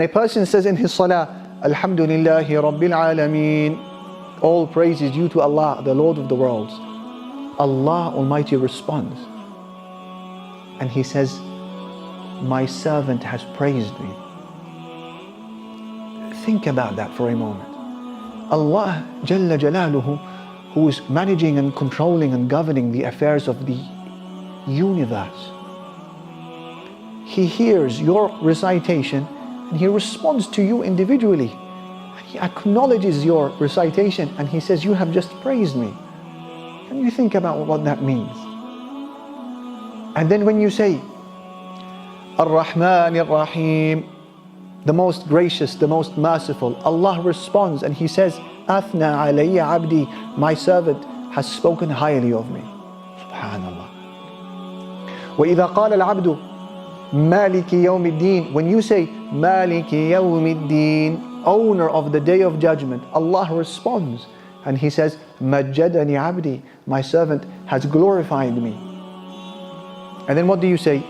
A person says in his salah, Alhamdulillahi Rabbil Alameen, all praise is due to Allah, the Lord of the worlds. Allah Almighty responds and He says, my servant has praised me. Think about that for a moment. Allah Jalla Jalaluhu, who is managing and controlling and governing the affairs of the universe, He hears your recitation and He responds to you individually. He acknowledges your recitation and He says, you have just praised me. Can you think about what that means? And then when you say, Ar-Rahman Ar-Rahim, the most gracious, the most merciful, Allah responds and He says, Athna alayya abdi, my servant has spoken highly of me. Subhanallah. وَإِذَا قَالَ الْعَبْدُ Maliki Yawmiddin, when you say Maliki Yawmiddin, owner of the day of judgment, Allah responds and He says, Majjadani abdi, my servant has glorified me. And then what do you say?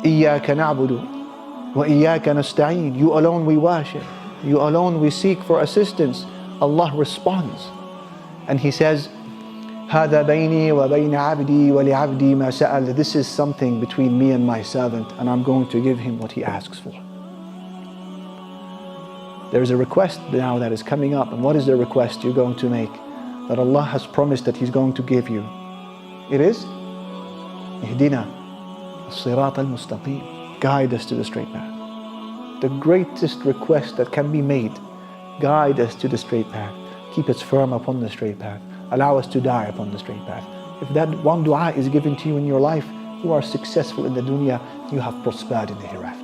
Iyyaka na'budu wa iyyaka nasta'een, you alone we worship, you alone we seek for assistance. Allah responds and He says, هذا بيني وبين عبدي ولعبدي ما سأل, this is something between me and my servant and I'm going to give him what he asks for. There is a request now that is coming up, and what is the request you're going to make that Allah has promised that He's going to give you? It is Ihdina as-sirat al-mustaqim, guide us to the straight path. The greatest request that can be made, guide us to the straight path, keep us firm upon the straight path, allow us to die upon the straight path. If that one dua is given to you in your life, you are successful in the dunya, you have prospered in the hereafter.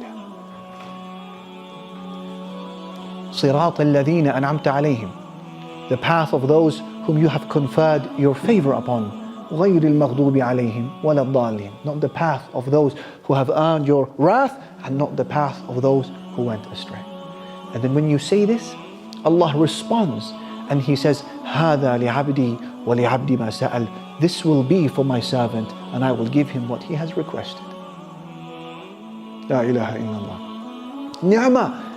صراط الذين أنعمت عليهم, the path of those whom you have conferred your favor upon. غير المغضوب عليهم ولا الضالين, not the path of those who have earned your wrath and not the path of those who went astray. And then when you say this, Allah responds and He says, هذا لعبدي ولعبدي ما سأل, this will be for my servant and I will give him what he has requested. La ilaha illallah. Ni'mah,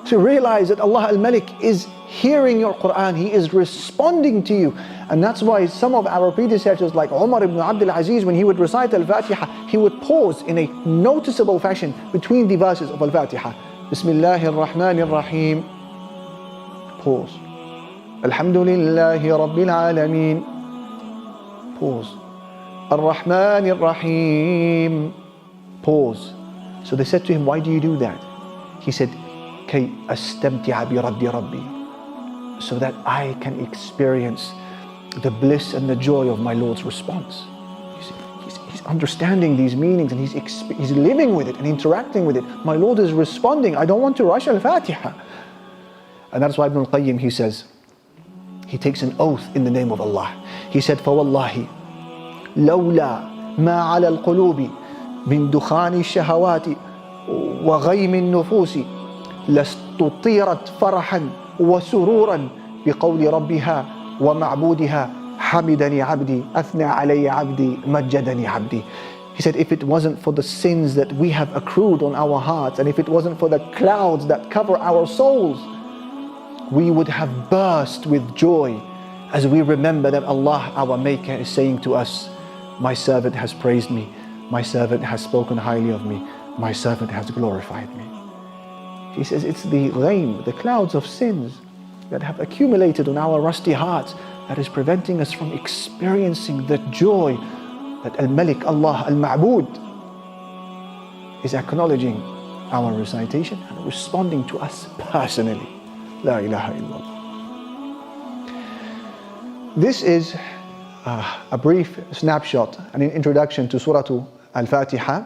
to realize that Allah al-Malik is hearing your Quran, He is responding to you. And that's why some of our predecessors like Umar ibn Abdul Aziz, when he would recite Al-Fatiha, he would pause in a noticeable fashion between the verses of Al-Fatiha. Bismillahir Rahmanir Rahim. Pause. Alhamdulillahi Rabbil Alameen. Pause. Ar-Rahmanir Rahim. Pause. So they said to him, why do you do that? He said, كي أستمتع برد ربي, so that I can experience the bliss and the joy of my Lord's response. He's understanding these meanings and he's living with it and interacting with it. My Lord is responding. I don't want to rush Al-Fatiha. And that's why Ibn al-Qayyim, he says, he takes an oath in the name of Allah. He said, فَوَاللَّهِ لَوْلَا مَا عَلَى الْقُلُوبِ مِن دُخَانِ الشَّهَوَاتِ وَغَيْمِ النُّفُوسِ لَاسْتُطِيرَتْ فَرَحًا وَسُرُورًا بِقَوْلِ رَبِّهَا وَمَعْبُودِهَا حَمِدَنِي عَبْدِي أَثْنَى عَلَيَّ عَبْدِي مَجَّدَنِي عَبْدِي. He said, if it wasn't for the sins that we have accrued on our hearts, and if it wasn't for the clouds that cover our souls, we would have burst with joy as we remember that Allah, our Maker, is saying to us, my servant has praised me, my servant has spoken highly of me, my servant has glorified me. He says it's the ghaim, the clouds of sins that have accumulated on our rusty hearts that is preventing us from experiencing the joy that Al-Malik, Allah, Al-Ma'bud is acknowledging our recitation and responding to us personally. La ilaha illallah. This is a brief snapshot and an introduction to Surah Al-Fatiha.